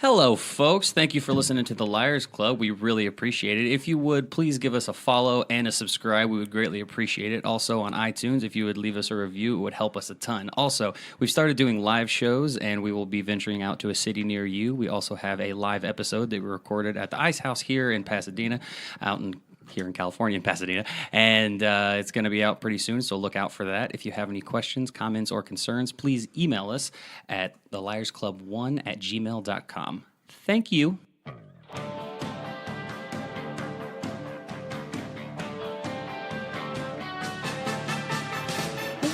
Hello, folks. Thank you for listening to the Liars Club. We really appreciate it. If you would, please give us a follow and a subscribe. We would greatly appreciate it. Also on iTunes, if you would leave us a review, it would help us a ton. Also, we've started doing live shows, and we will be venturing out to a city near you. We also have a live episode that we recorded at the Ice House here in Pasadena, here in California, in Pasadena, and it's going to be out pretty soon, so look out for that. If you have any questions, comments, or concerns, please email us at theliarsclub1@gmail.com. Thank you.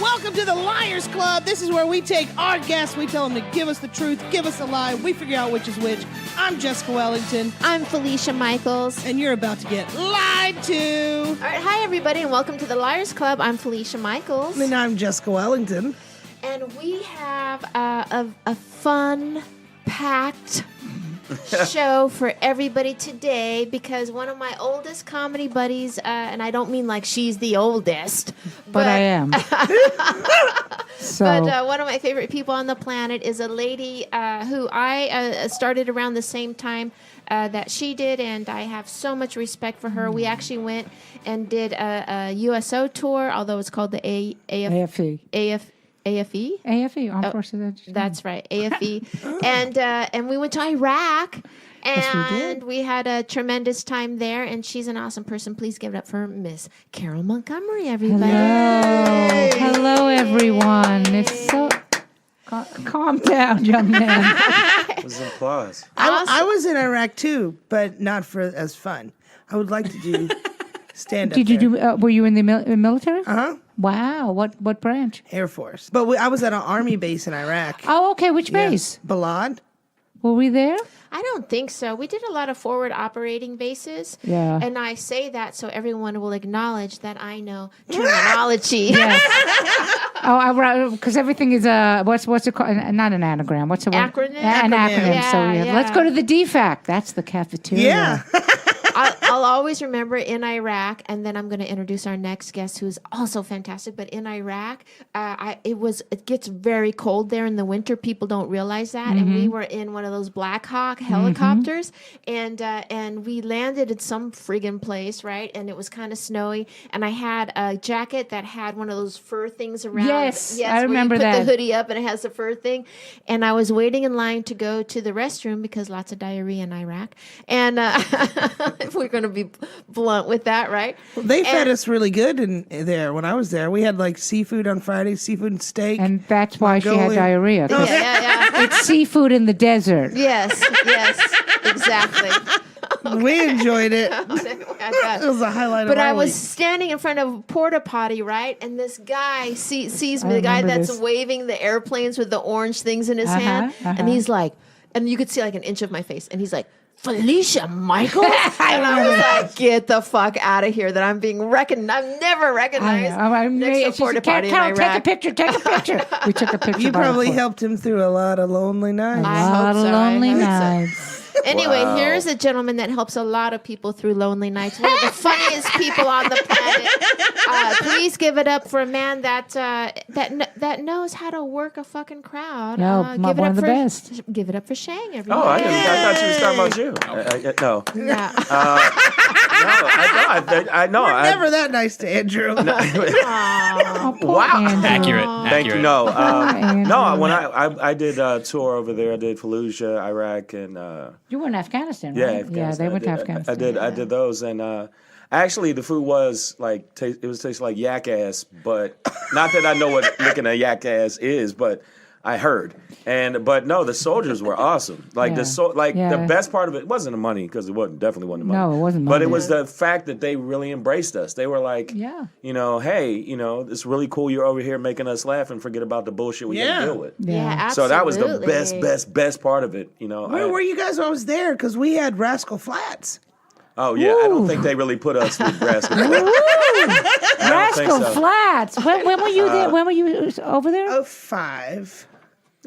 Welcome to the Liars Club. This is where we take our guests, we tell them to give us the truth, give us a lie, we figure out which is which. I'm Jessica Wellington. I'm Felicia Michaels. And you're about to get lied to. All right, hi everybody, and welcome to the Liars Club. I'm Felicia Michaels. And I'm Jessica Wellington. And we have a fun-packed show for everybody today because one of my oldest comedy buddies, and I don't mean like she's the oldest, but I am. But one of my favorite people on the planet is a lady who I started around the same time that she did, and I have so much respect for her. We actually went and did a USO tour, although it's called the AFE. AFE, Armed Forces Education. That's right, AFE. And we went to Iraq, and we had a tremendous time there, and she's an awesome person. Please give it up for Miss Carole Montgomery, everybody. Hello. Hello, everyone. It's so... Calm down, young man. It was applause. I was in Iraq, too, but not for as fun. I would like to do stand-up. Did you do... were you in the military? Uh-huh. Wow. What branch? Air Force. But I was at an army base in Iraq. Oh, okay. Which base? Balad. Were we there? I don't think so. We did a lot of forward operating bases. Yeah. And I say that so everyone will acknowledge that I know terminology. Yes. Because everything is what's it called? Not an anagram. What's a acronym? An acronym. Yeah, So let's go to the DFAC. That's the cafeteria. Yeah. I'll always remember in Iraq, and then I'm going to introduce our next guest, who's also fantastic. But in Iraq, it gets very cold there in the winter. People don't realize that, and we were in one of those Black Hawk helicopters, and we landed at some friggin' place, right? And it was kind of snowy, and I had a jacket that had one of those fur things around. Yes, I remember that. You put that. the hoodie up, and it has the fur thing. And I was waiting in line to go to the restroom because lots of diarrhea in Iraq, and. If we're going to be blunt with that, right? Well, they fed us really good in there when I was there. We had like seafood on Friday, seafood and steak. And that's why she had diarrhea. Yeah. It's seafood in the desert. Yes, exactly. Okay. We enjoyed it. It was a highlight but of our I was week. standing in front of a porta potty, right? And this guy sees me, the guy that's waving the airplanes with the orange things in his hand. And he's like, and you could see like an inch of my face. And he's like, Felicia Michaels? And I was like, get the fuck out of here that I'm being recognized. I'm never recognized next to a porta potty in Iraq. Take a picture. We took a picture. You probably helped him through a lot of lonely nights. I hope so. Lonely nights. Anyway, here's a gentleman that helps a lot of people through lonely nights. One of the funniest people on the planet. Please give it up for a man that knows how to work a fucking crowd. One of the best. Give it up for Shang, everybody. Oh, I thought you was talking about you. No. Yeah. I know. We're never that nice to Andrew. Wow. Accurate. Thank you. No. Andrew. No. When I did a tour over there, I did Fallujah, Iraq, and you were in Afghanistan, yeah, right? Afghanistan. Yeah, they went to Afghanistan. I did those, and actually the food was like it was tasting like yak ass, but not that I know what licking a yak ass is, but I heard. But no, the soldiers were awesome. Like the best part of it wasn't the money, because it definitely wasn't the money. No, it wasn't money. But it was the fact that they really embraced us. They were like, hey, it's really cool you're over here making us laugh and forget about the bullshit we got to deal with. Yeah, absolutely. So that was the best part of it. Where were you guys when I was there? Because we had Rascal Flats. Oh, yeah. I don't think they really put us with Rascal Flats. Rascal Flats. When were you there? When were you over there? 05.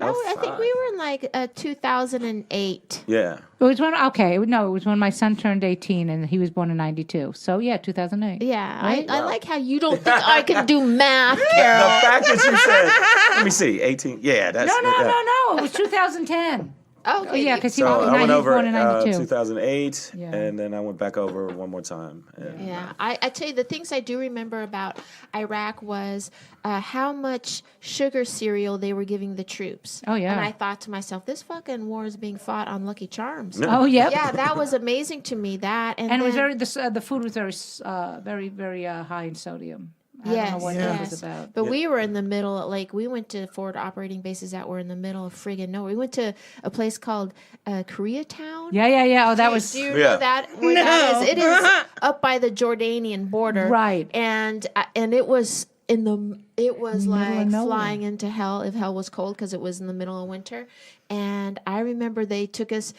I think we were in like 2008. Yeah. It was when it was when my son turned 18 and he was born in 92. So yeah, 2008. Yeah, right? I like how you don't think I can do math, Carole. The fact that you said, let me see, 18. Yeah, that's No. It was 2010. Oh, okay. Oh, yeah, because he So was I went over born in 92. 2008, Yeah. and then I went back over one more time. And, Yeah, I tell you, the things I do remember about Iraq was how much sugar cereal they were giving the troops. Oh, yeah. And I thought to myself, this fucking war is being fought on Lucky Charms. Oh, yep. Yeah, that was amazing to me. That And it was then- the food was very high in sodium. I Yes, don't know what that was about. But we were in the middle, like we went to forward operating bases that were in the middle of friggin' nowhere. We went to a place called Koreatown. Yeah. Oh, that was Do you Yeah. know that where that is? It is up by the Jordanian border, Right. And it was like nowhere. flying into hell if hell was cold because it was in the middle of winter. And I remember they took us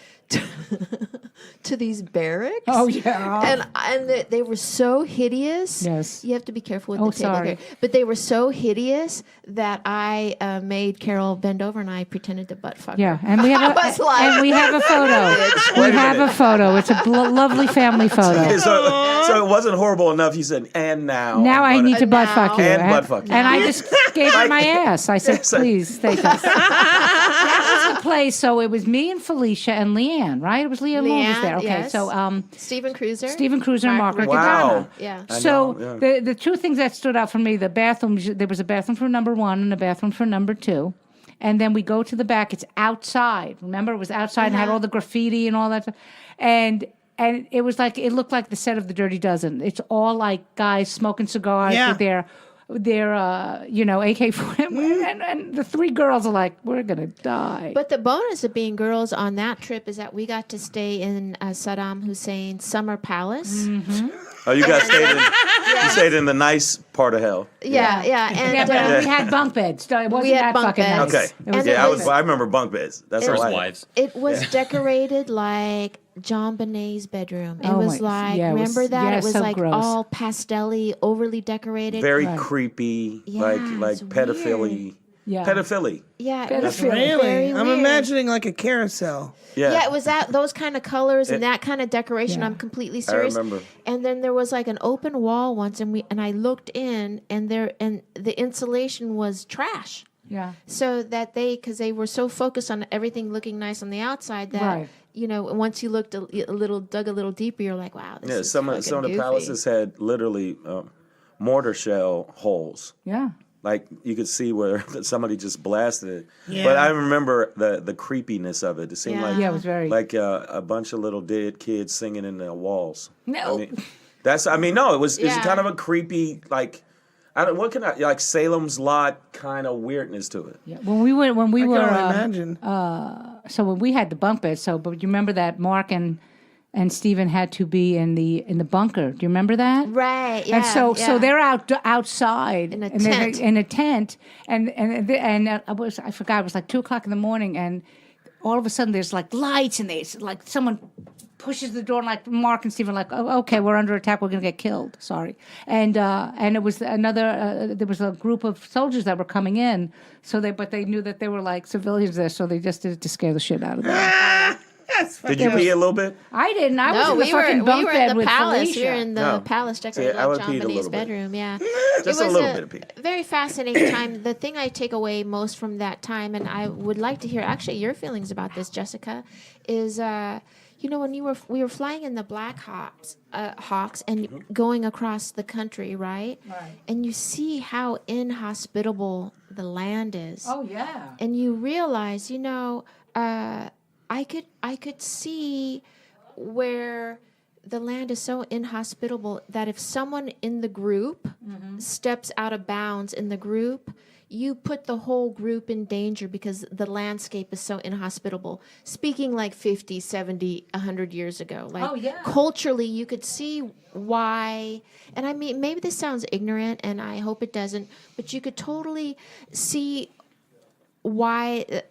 to these barracks. Oh, yeah. And they were so hideous. Yes. You have to be careful with Oh, the table sorry. here. But they were so hideous that I made Carole bend over and I pretended to butt fuck Yeah, her. and we have I was like- and we have a photo. Wait We a have a minute. photo. It's a lovely family photo. so it wasn't horrible enough. You said, and now. Now I need to butt now- fuck you. And butt fuck you. And I just gave her my ass. I said, please take us. That was the place. So it was me and Felicia and Leanne, right? It was Leanne Moore was there. Leanne, Okay, yes. so Stephen Cruiser. Stephen Cruiser and Mark Wow. Yeah. I So know, yeah. the two things that stood out for me, the bathrooms, there was a bathroom for number 1 and a bathroom for number 2. And then we go to the back. It's outside. Remember, it was outside and had all the graffiti and all that stuff. And it was like, it looked like the set of The Dirty Dozen. It's all like guys smoking cigars Yeah. with their AK-47. And the 3 girls are like, we're going to die. But the bonus of being girls on that trip is that we got to stay in Saddam Hussein's summer palace. Oh, you guys stayed in the nice part of hell. Yeah. And yeah, but we had bunk beds. It wasn't had that bunk fucking beds. nice. Okay. It was And it was- I remember bunk beds. That's First all I wives. it was decorated like John Bonet's bedroom. It Oh was my- like, yeah, it was- remember that? yeah, it was so like gross. all pastel-y, overly decorated. Very Right. creepy, Yeah, like it's pedophilia. Yeah. Pedophilia. Yeah, it was Pedophilia. very Really? I'm weird. imagining like a carousel. Yeah. Yeah, it was those kind of colors and that kind of decoration. Yeah. I'm completely serious. remember. And then there was like an open wall once, and I looked in, and the insulation was trash. Yeah. So that because they were so focused on everything looking nice on the outside that Right. once you looked dug a little deeper, you're like, wow, this Yeah, is some of fucking the goofy. palaces had literally mortar shell holes. Yeah. Like you could see where somebody just blasted it. Yeah. But I remember the creepiness of it. It seemed Yeah. like Yeah, it was very. like a bunch of little dead kids singing in the walls. No. it was Yeah. kind of a creepy like like Salem's Lot kind of weirdness to it. Yeah. When we were, I can only imagine. so when we had the bunk bed, but you remember that Mark and Stephen had to be in the bunker. Do you remember that? Right. Yeah. And so yeah. they're outside In a and they're tent. in a tent, and I forgot, it was like 2:00 in the morning, and all of a sudden there's like lights, and there's like someone pushes the door, and like Mark and Stephen are like, oh, okay, we're under attack, we're gonna get killed. Sorry, and it was there was a group of soldiers that were coming in, but they knew that they were like civilians there, so they just did it to scare the shit out of them. Did you pee a little bit? I didn't. I was No, in the we were fucking bunk bed in the with palace. Felicia. We were in the No. palace decorated See, I would like peed John a Bonet's little bit. bedroom. Yeah, Just it a was little bit of pee. very fascinating time. The thing I take away most from that time, and I would like to hear actually your feelings about this, Jessica, is when we were flying in the Black Hawks and going across the country, right? Right. And you see how inhospitable the land is. Oh yeah. And you realize, I could see where the land is so inhospitable that if someone in the group steps out of bounds in the group, you put the whole group in danger because the landscape is so inhospitable. Speaking like 50, 70, 100 years ago. Like Oh, yeah. culturally, you could see why. And I mean, maybe this sounds ignorant, and I hope it doesn't, but you could totally see why,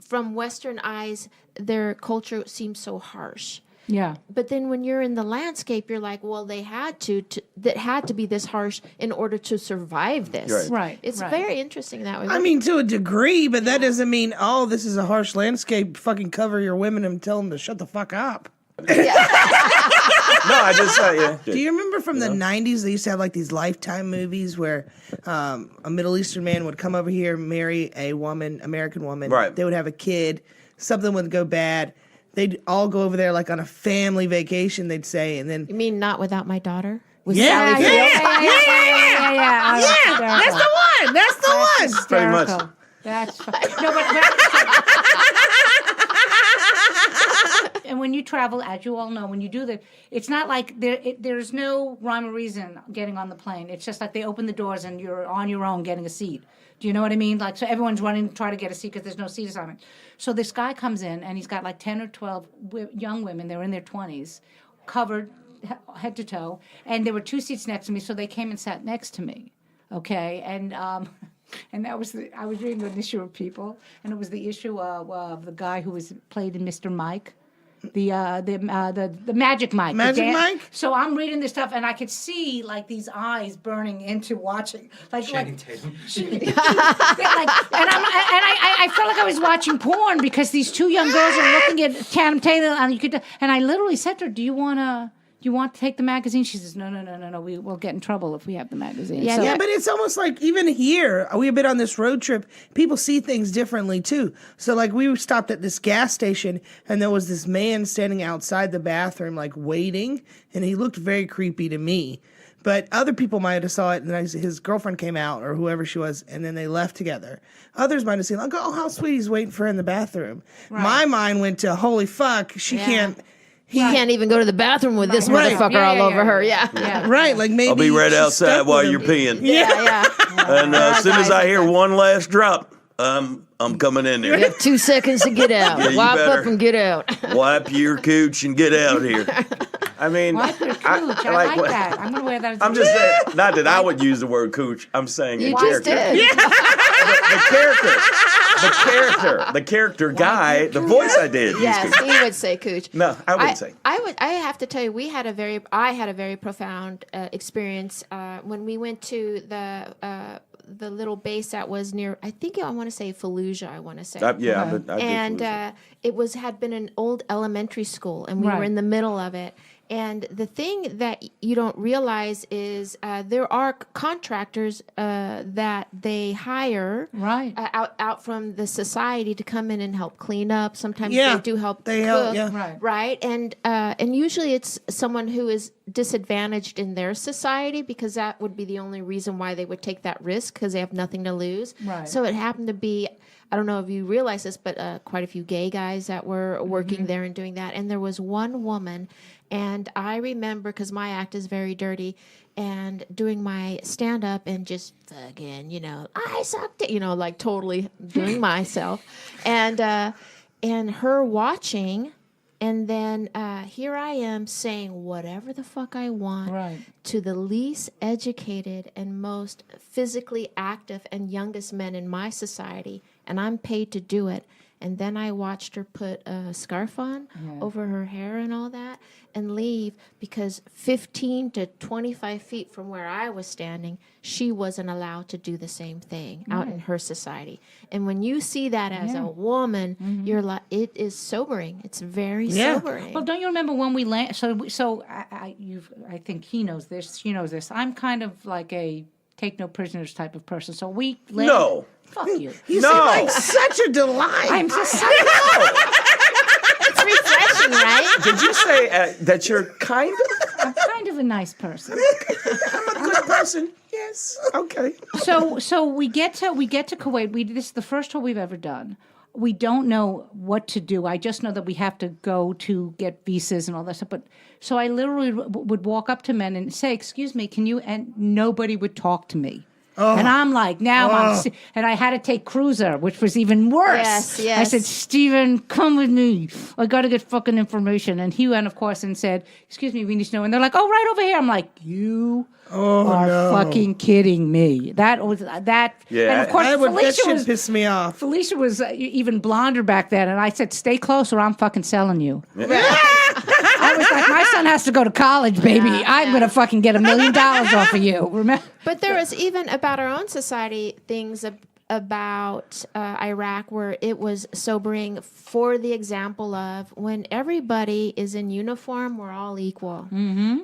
from Western eyes, their culture seems so harsh. Yeah. But then when you're in the landscape, you're like, well, they had that had to be this harsh in order to survive this. Right. Right. It's right. very interesting that way. I mean, to a degree, but that doesn't mean, oh, this is a harsh landscape. Fucking cover your women and tell them to shut the fuck up. No, I just yeah. Do you remember from the 90s, they used to have like these Lifetime movies where a Middle Eastern man would come over here, marry a woman, American woman. Right. They would have a kid. something would go bad, they'd all go over there like on a family vacation, they'd say, and then You mean not without my daughter? With yeah, Sally yeah, Field? yeah, that's the one. That's the one. Pretty much. That's no, and when you travel, as you all know, when you do that, it's not like there's no rhyme or reason getting on the plane. It's just like they open the doors and you're on your own getting a seat. Do you know what I mean? Like, so everyone's running to try to get a seat because there's no seat assignment. So this guy comes in and he's got like 10 or 12 young women. They're in their 20s, covered head to toe, and there were 2 seats next to me. So they came and sat next to me. Okay, and that was I was reading an issue of People, and it was the issue of the guy who was played in Mr. Mike. The Magic Mike. Magic Mike? So I'm reading this stuff, and I could see like these eyes burning into watching, Channing Tatum. I felt like I was watching porn because these 2 young girls are looking at Channing Tatum, and I literally said to her, "Do you want to take the magazine?" She says, No. We'll get in trouble if we have the magazine. Yeah, So- Yeah, but it's almost like even here, we've been on this road trip, people see things differently too. So like we stopped at this gas station and there was this man standing outside the bathroom like waiting, and he looked very creepy to me. But other people might have saw it and his girlfriend came out or whoever she was, and then they left together. Others might have seen like, oh, how sweet, he's waiting for her in the bathroom. Right. My mind went to, holy fuck, she can't. He can't even go to the bathroom with this Right. motherfucker all over her. Yeah. Right, like maybe I'll be right she's outside stuck while with you're him. peeing. Yeah. And as soon as I hear one last drop, I'm coming in there. You have 2 seconds to get out. Yeah, you Wipe better. up and get out. Wipe your cooch and get out here. I mean, Wipe your cooch. I like what- that. I'm going to wear that as I'm just saying, not that I would use the word cooch. I'm saying You a just character. did. The character guy, the voice I did. use Yes, cooch. he would say cooch. No, I wouldn't say. I have to tell you, I had a very profound experience when we went to the little base that was near. I want to say Fallujah. I want to say. Yeah, but I did And lose it. it had been an old elementary school, and we Right. were in the middle of it. And the thing that you don't realize is there are contractors that they hire Right. out from the society to come in and help clean up. Sometimes Yeah, they do help they cook, help, yeah. Right. right? And usually it's someone who is disadvantaged in their society because that would be the only reason why they would take that risk because they have nothing to lose. Right. So it happened to be. I don't know if you realize this, but quite a few gay guys that were working there and doing that. And there was one woman, and I remember because my act is very dirty, and doing my stand up and just fucking, I sucked it, like totally doing myself, and her watching. And then here I am saying whatever the fuck I want Right. to the least educated and most physically active and youngest men in my society, and I'm paid to do it. And then I watched her put a scarf on over her hair and all that and leave because 15 to 25 feet from where I was standing, she wasn't allowed to do the same thing out in her society. And when you see that as a woman, you're like, it is sobering. It's very sobering. Well, don't you remember when we land? So I think he knows this. She knows this. I'm kind of like a take no prisoners type of person. So we land. No. Fuck you. You No. seem like such a delight. I'm just It's refreshing, right? Did you say that you're kind of I'm kind of a nice person. a good person? Yes. Okay. So we get to Kuwait. This is the first tour we've ever done. We don't know what to do. I just know that we have to go to get visas and all that stuff. But so I literally would walk up to men and say, "Excuse me, can you?" And nobody would talk to me. And I'm like, and I had to take Cruiser, which was even worse. Yes. I said, Steven, come with me. I got to get fucking information. And he went, of course, and said, excuse me, we need to know. And they're like, oh, right over here. I'm like, you are fucking kidding me. That was that. Yeah. And of course, that Felicia shit was piss me off. Felicia was even blonder back then, and I said, "Stay close, or I'm fucking selling you." I was like, "My son has to go to college, baby. I'm gonna fucking get $1 million off of you." Remember? But there was even about our own society things about Iraq where it was sobering for the example of when everybody is in uniform, we're all equal,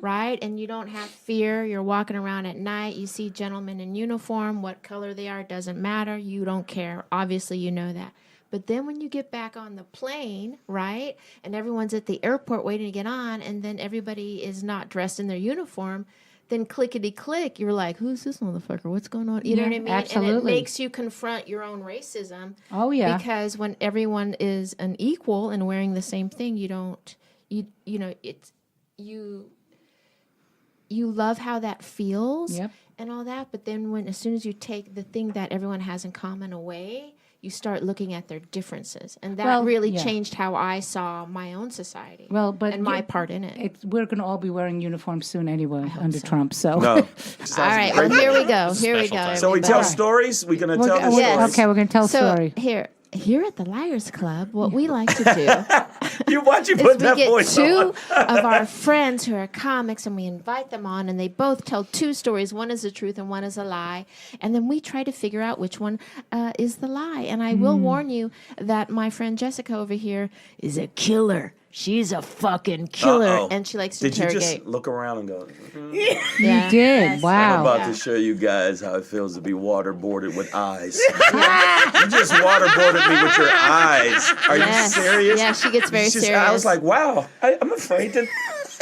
right? And you don't have fear. You're walking around at night. You see gentlemen in uniform. What color they are doesn't matter. You don't care. Obviously, you know that. But then when you get back on the plane, right, and everyone's at the airport waiting to get on, and then everybody is not dressed in their uniform, then clickety-click, you're like, who's this motherfucker? What's going on? You know what I mean? Absolutely. And it makes you confront your own racism. Oh, yeah. Because when everyone is an equal and wearing the same thing, you don't, you know, it's, you love how that feels and all that. But then as soon as you take the thing that everyone has in common away, you start looking at their differences. And that really changed how I saw my own society and my part in it. We're going to all be wearing uniforms soon anyway under Trump. So. No. All right, well, here we go. Here we go. time. So we everybody. tell stories? We're going to tell the Yes. stories? Okay, we're going to tell a So story. here at the Liars Club, what we like to do Why'd you is put we that get voice two on? of our friends who are comics, and we invite them on, and they both tell two stories. One is the truth and one is a lie. And then we try to figure out which one is the lie. And I will warn you that my friend Jessica over here is a killer. She's a fucking killer. Uh-oh. And she likes to Did you interrogate. just look around and go, Yeah. You did. Wow. I'm about to show you guys how it feels to be waterboarded with eyes. You just waterboarded me with your eyes. Are Yes. you serious? Yeah, she gets very serious. I was like, wow, I'm afraid to.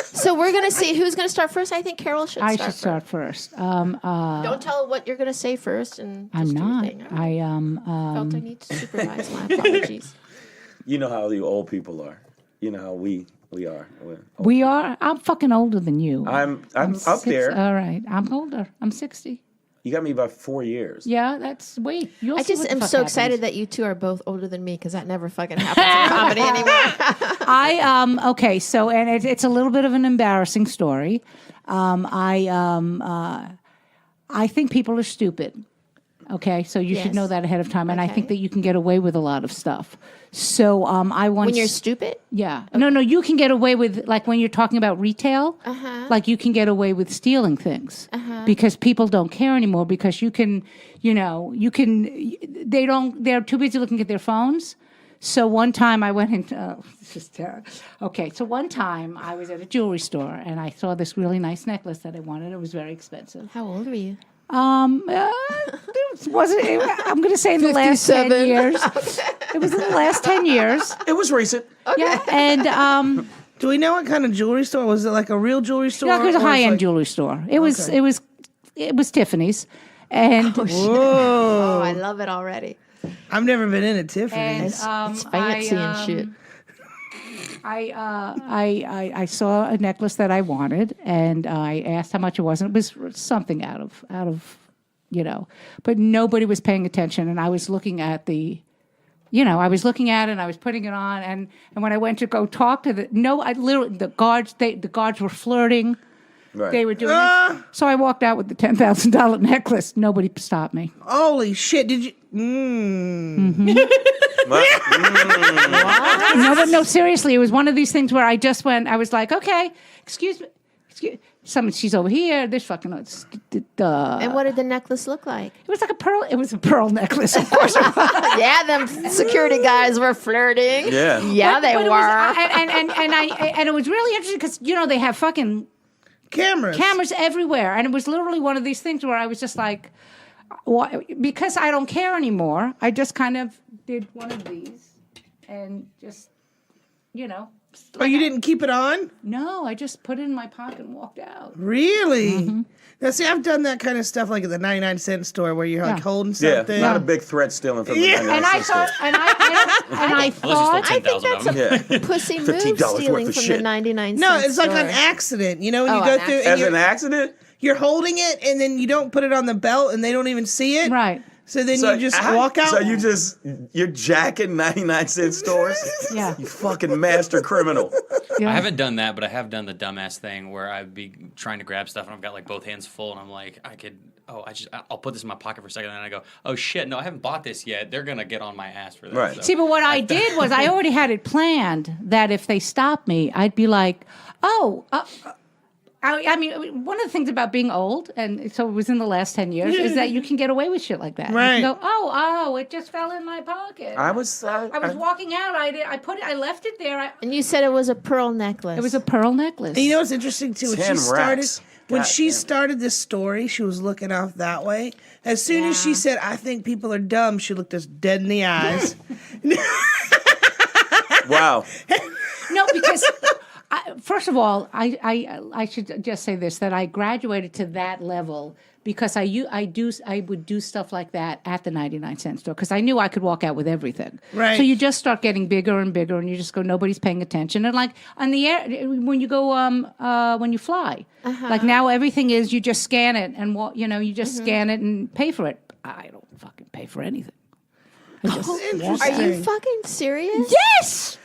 So we're going to see who's going to start first. I think Carole should I start should start first. Don't tell what you're going to say first. And I'm just do your not. thing. I felt I need to supervise. My apologies. You know how you old people are. You know how we are. We are. I'm fucking older than you. I'm up there. All right. I'm older. I'm 60. You got me about 4 years. Yeah, that's wait. You'll I see just what the am fuck so happens. excited that you two are both older than me because that never fucking happens in comedy anymore. Okay, so and it's a little bit of an embarrassing story. I think people are stupid. Okay, so you should Yes. know that ahead of time, and I Okay. think that you can get away with a lot of stuff. So I once When you're stupid? yeah, no, you can get away with like when you're talking about retail, like you can get away with stealing things because people don't care anymore because they're too busy looking at their phones. So one time I went into this is terrible. Okay, so one time I was at a jewelry store and I saw this really nice necklace that I wanted. It was very expensive. How old were you? It wasn't. I'm going to say in the last 10 57. years. It was in the last 10 years. It was recent. Yeah, and Do we know what kind of jewelry store? Was it like a real jewelry store? it was a or high-end like- jewelry store. It was Tiffany's, and Oh, I love it already. I've never been in a Tiffany's. It's fancy and shit. I saw a necklace that I wanted, and I asked how much it was, and it was something out of but nobody was paying attention, and I was looking at I was looking at it, and I was putting it on, and when I went to go talk to the guards were flirting. Right. They were doing this. So I walked out with the $10,000 necklace. Nobody stopped me. Holy shit! Did you? No, seriously, it was one of these things where I just went. I was like, okay, excuse me, she's over here. This fucking. And what did the necklace look like? It was like a pearl. It was a pearl necklace, of course. Yeah, them security guys were flirting. Yeah. Yeah, they But it were. was, and it was really interesting because they have fucking cameras everywhere, and it was literally one of these things where I was just like, because I don't care anymore. I just kind of did one of these, and just Oh, you didn't keep it on? No, I just put it in my pocket and walked out. Really? Now, see, I've done that kind of stuff like at the 99-cent store where you're like holding Yeah, something. not a big threat stealing from the Yeah. 99 And I cent store. thought, and I thought, Unless you I stole think 10,000 that's of them. a pussy move $15 stealing worth of from shit. the 99 No, cent it's like store. an accident. You know, when Oh, you go an through accident. As an accident? you're holding it and then you don't put it on the belt and they don't even see it. right. So then you just walk out. So you're jacking 99-cent stores? Yeah. You fucking master criminal. Yeah. I haven't done that, but I have done the dumbass thing where I'd be trying to grab stuff and I've got like both hands full and I'm like, I'll put this in my pocket for a second and then I go, oh shit, no, I haven't bought this yet. They're gonna get on my ass for this. Right. So. See, but what I did was I already had it planned that if they stopped me, I'd be like, I mean, one of the things about being old, and so it was in the last 10 years, is that you can get away with shit like that. Right. You can go, it just fell in my pocket. I was walking out. I left it there. And you said it was a pearl necklace. It was a pearl necklace. And you know what's interesting too? When 10 she started, racks. When God she damn. started this story, she was looking off that way. As soon as she said, "I think people are dumb," she looked us dead in the eyes. Wow. No, because first of all, I should just say this, that I graduated to that level because I would do stuff like that at the 99-cent store because I knew I could walk out with everything. Right. So you just start getting bigger and bigger, and you just go, nobody's paying attention. And like on the air, when you go when you fly, like now everything is you just scan it and you just scan it and pay for it. I don't fucking pay for anything. I just walk Are out. you fucking serious? Yes.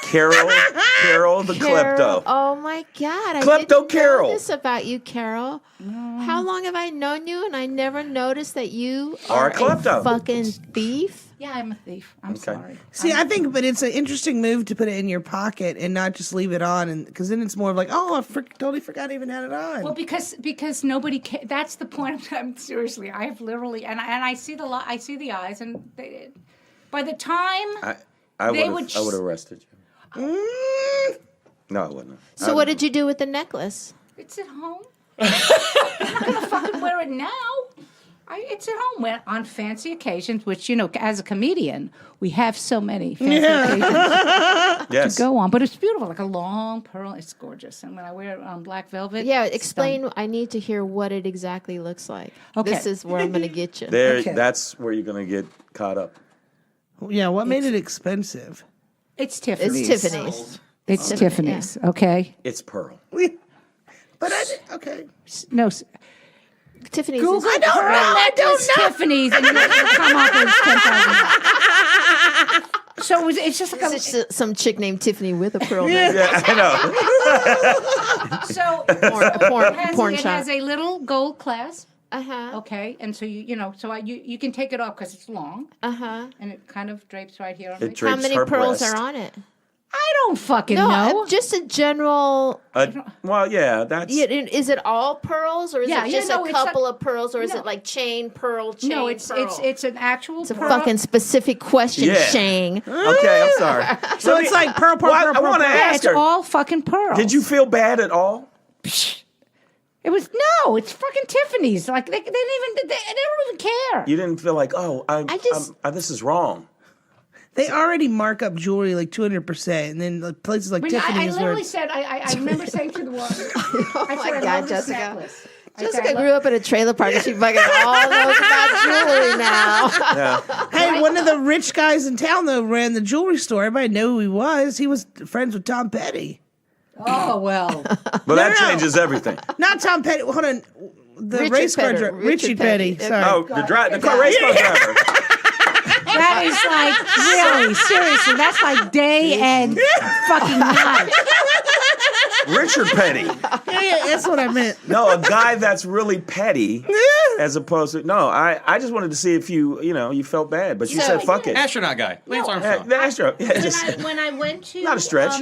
Carole the klepto. Oh my God. I Klepto didn't Carole. know this about you, Carole. How long have I known you and I never noticed that you Are are a klepto. a fucking thief? Yeah, I'm a thief. I'm sorry. See, I think, but it's an interesting move to put it in your pocket and not just leave it on, and because then it's more of like, oh, I totally forgot I even had it on. Well, because nobody. That's the point. I'm seriously. I have literally, and I see I see the eyes, and by the time I They would would have arrested you. No, I wouldn't. So what did you do with the necklace? it's at home, I'm not gonna fucking wear it now. It's at home on fancy occasions, which as a comedian, we have so many fancy occasions Yes. to go on. But it's beautiful, like a long pearl. It's gorgeous, and when I wear it on black velvet, Yeah, it's explain. I need to hear what it exactly looks like. Okay. This is where I'm going to get you. There, Okay. that's where you're gonna get caught up. Yeah, what made it expensive? It's Tiffany's. It's Tiffany's. It's Tiffany's. Okay. It's pearl. But okay. No. Tiffany's Google is pearl necklace Tiffany's, and you'll come up with $10,000. So it's just like It's just some chick named Tiffany with a pearl Yeah, I know. so porn it shop. has a little gold clasp. Uh-huh. Okay, and so you can take it off because it's long, Uh-huh. and it kind of drapes right here on It me. drapes How many her pearls breast. are on it? I don't fucking No, know. just a general. Well, yeah, that's. Is it all pearls, or is Yeah, it yeah, just no, a it's couple like- of pearls, or is no. it like chain pearl, chain No, it's pearl? it's an actual It's a pearl. fucking specific question, Yeah. Shang. Okay, I'm sorry. So it's like pearl, Well, I pearl. want to Yeah, ask it's her. all fucking pearls. Did you feel bad at all? It was no. It's fucking Tiffany's. Like they don't even care. You didn't feel like, oh, this is wrong. They already mark up jewelry like 200%, and then like places like I Tiffany's where literally said, I remember saying to the woman, I said, I God, love this Jessica. necklace. I said, Jessica I grew up in a trailer park, and she fucking all knows about jewelry now. Yeah. hey, one of the rich guys in town though ran the jewelry store. Everybody knew who he was. He was friends with Tom Petty. Oh well. But that no. changes everything. Not Tom Petty. Hold on. The Richard race car Petty. driver. Richard Richie Petty. Petty. Sorry. Oh, the car race car driver. That is like really seriously. That's like day and fucking night. Richard Petty. Yeah, that's what I meant. No, a guy that's really petty, as opposed to I just wanted to see if you felt bad, but you So- said fuck it. Astronaut guy, Lance Yeah, Armstrong. the Astro. Yeah, just, When I went to Not a stretch.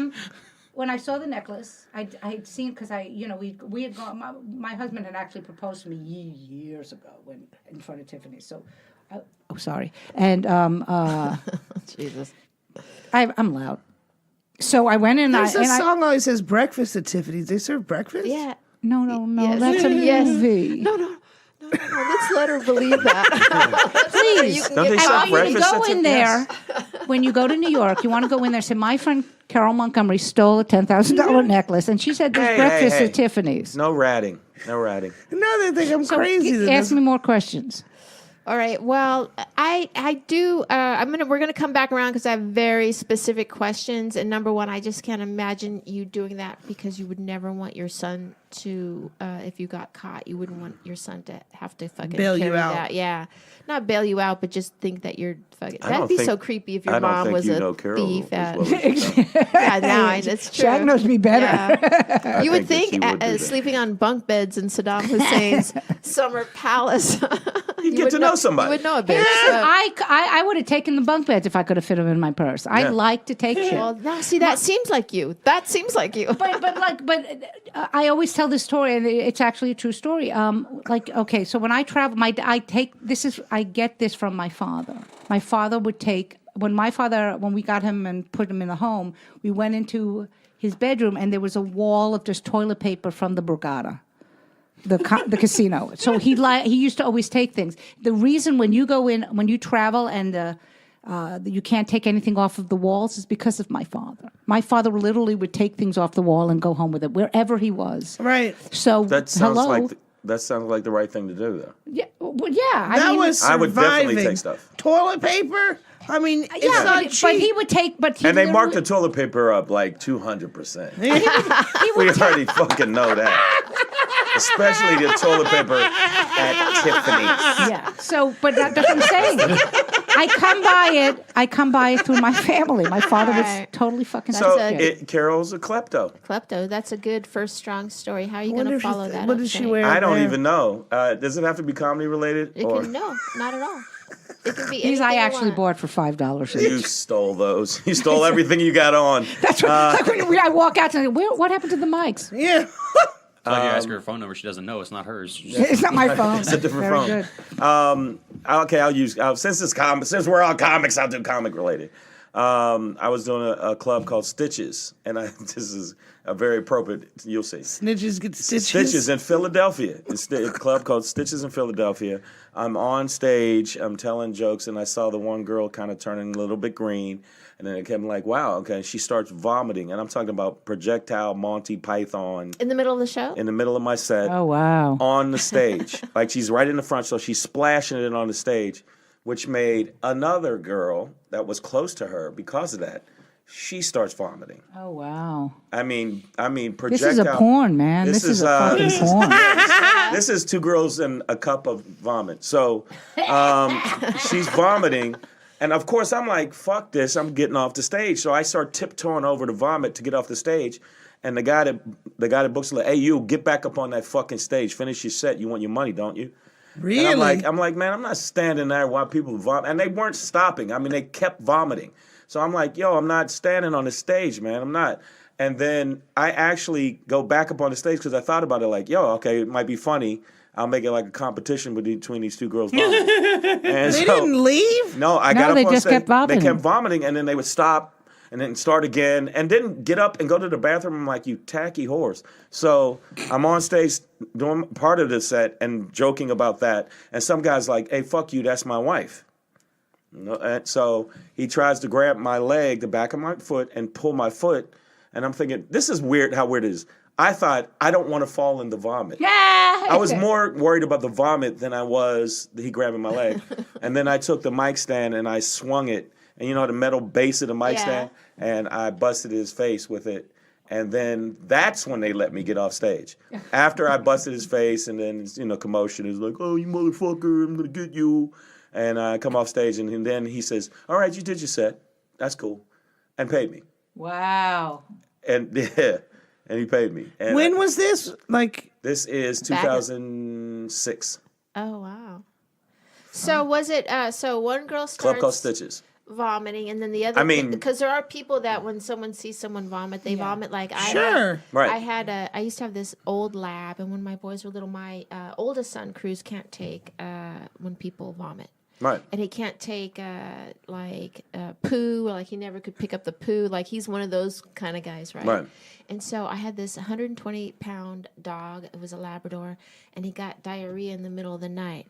When I saw the necklace, I had seen because we had gone. My husband had actually proposed to me years ago when in front of Tiffany. So, sorry, and Jesus. I'm loud. So I went in. There's a I song always says breakfast at Tiffany's. They serve breakfast? Yeah. no, Yes. that's a Yes. movie. No. Let's let her believe that. Please. Don't they I serve want you to breakfast go at in Tiffany's? there when you go to New York. You want to go in there and say, my friend Carole Montgomery stole a $10,000 necklace, and she said there's Hey, breakfast hey. at Tiffany's. No ratting. No ratting. No, they think I'm crazy. that Ask this- me more questions. All right. Well, I do. We're gonna come back around because I have very specific questions. And number one, I just can't imagine you doing that because you would never want your son to, if you got caught, you wouldn't want your son to have to fucking Bail you carry out. that. Yeah, not bail you out, but just think that you're fucking. I That'd don't be think- so creepy if I your don't mom think was you a know Carole thief. as well as you know. Yeah, now it's true. Shang knows me better. Yeah. You would think think that she would do that. sleeping on bunk beds in Saddam Hussein's summer palace. You get would to know somebody. You would know a bit. I would have taken the bunk beds if I could have fit them in my purse. I Yeah. like to take shit. Well, now see, that seems like you. That seems like you. But I always tell this story, and it's actually a true story. Okay, so when I travel, I get this from my father. My father would take when we got him and put him in the home. We went into his bedroom, and there was a wall of just toilet paper from the Brigada. the casino. So he used to always take things. The reason when you go in, when you travel and you can't take anything off of the walls is because of my father. My father literally would take things off the wall and go home with it wherever he was. Right. So That sounds hello. that sounds like the right thing to do, though. Yeah, well, yeah. That I mean, was surviving. I would definitely take stuff. Toilet paper? I mean, it's yeah, not but cheap. he would take. But he And they marked the literally- toilet paper up like 200%. he We would take, already fucking know that. Especially the toilet paper at Tiffany. yeah. So, but that's what I'm saying. I come by it through my family. My father was Right. totally fucking. So a- Carol's a klepto. Klepto. That's a good first strong story. How are you Wonder going if to follow she's- that? what up, does she Shang? wear? I don't there. even know. Does it have to be comedy related? It can, no, not at all. It can be These I anything you actually want. bought for $5 You each. stole those. You stole everything you got on. That's right. Like when I walk out and what happened to the mics? Yeah. It's like you ask her phone number, she doesn't know. It's not hers. It's not my phone. It's a different Very phone. Good. Okay, I'll use since we're on comics, I'll do comic related. I was doing a club called Stitches, and this is a very appropriate. You'll see. Snitches get stitches. Stitches in Philadelphia. It's a club called Stitches in Philadelphia. I'm on stage. I'm telling jokes, and I saw the one girl kind of turning a little bit green, and then it came like, wow, okay. She starts vomiting, and I'm talking about projectile Monty Python In the middle of the show? in the middle of my set. Oh wow. On the stage. Like she's right in the front, so she's splashing it on the stage, which made another girl that was close to her, because of that, she starts vomiting. Oh wow. I mean, This projectile. is a porn, man. This is a fucking porn. This is two girls and a cup of vomit. So she's vomiting. And of course, I'm like, fuck this. I'm getting off the stage. So I start tiptoeing over the vomit to get off the stage. And the guy that books like, hey, you, get back up on that fucking stage. Finish your set. You want your money, don't you? Really? And I'm like, man, I'm not standing there while people vomit. And they weren't stopping. I mean, they kept vomiting. So I'm like, yo, I'm not standing on the stage, man. I'm not. And then I actually go back up on the stage because I thought about it like, yo, okay, it might be funny. I'll make it like a competition between these two girls vomiting. And They didn't leave? No, I No, got up they on just stage. kept vomiting. They kept vomiting, and then they would stop and then start again and didn't get up and go to the bathroom. I'm like, you tacky horse. So I'm on stage doing part of the set and joking about that. And some guy's like, hey, fuck you, that's my wife. No, and so he tries to grab my leg, the back of my foot, and pull my foot. And I'm thinking, this is weird how weird it is. I thought, I don't want to fall in the vomit. Yeah. I was more worried about the vomit than I was he grabbing my leg. And then I took the mic stand and I swung it. And you know the metal base of the mic Yeah. stand? And I busted his face with it. And then that's when they let me get off stage. After I busted his face and then, commotion is like, oh, you motherfucker, I'm going to get you. And I come off stage and then he says, all right, you did your set. That's cool. And paid me. Wow. And yeah, and he paid me. And When was this? Like, this is Back- 2006. Oh, wow. So was it, so one girl Club called starts Stitches. vomiting, and then the other, I mean- because there are people that when someone sees someone vomit, they vomit like I sure. Right. I used to have this old lab, and when my boys were little, my oldest son, Cruz, can't take when people vomit. Right. And he can't take poo, or like he never could pick up the poo. Like he's one of those kind of guys, right? Right. And so I had this 120-pound dog. It was a Labrador, and he got diarrhea in the middle of the night.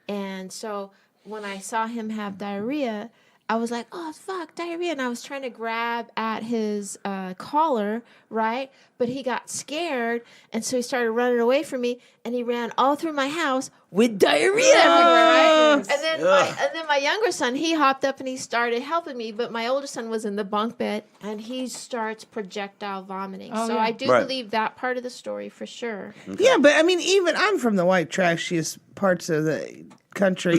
And so when I saw him have diarrhea, I was like, oh, fuck, diarrhea. And I was trying to grab at his collar, right? But he got scared. And so he started running away from me. And he ran all through my house with diarrhea everywhere, right? And then my younger son, he hopped up and he started helping me. But my older son was in the bunk bed. And he starts projectile vomiting. So yeah. I do Right. believe that part of the story for sure. Yeah, but I mean, even I'm from the white trashiest parts of the country.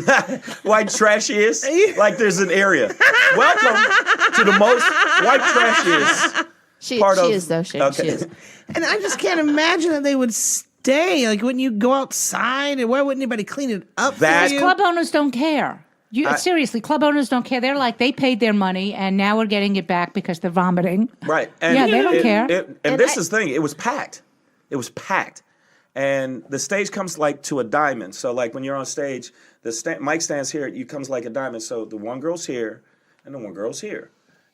White trashiest? Like there's an area. Welcome to the most white trashiest. She Part of- is, though. She okay. is. And I just can't imagine that they would stay. Like, wouldn't you go outside? And why wouldn't anybody clean it up That- for you? Club owners don't care. Seriously, club owners don't care. They're like, they paid their money and now we're getting it back because they're vomiting. Right. And Yeah, they don't care. And this is the thing. It was packed. It was packed. And the stage comes like to a diamond. So like when you're on stage, the mic stands here. It comes like a diamond. So the one girl's here and the one girl's here.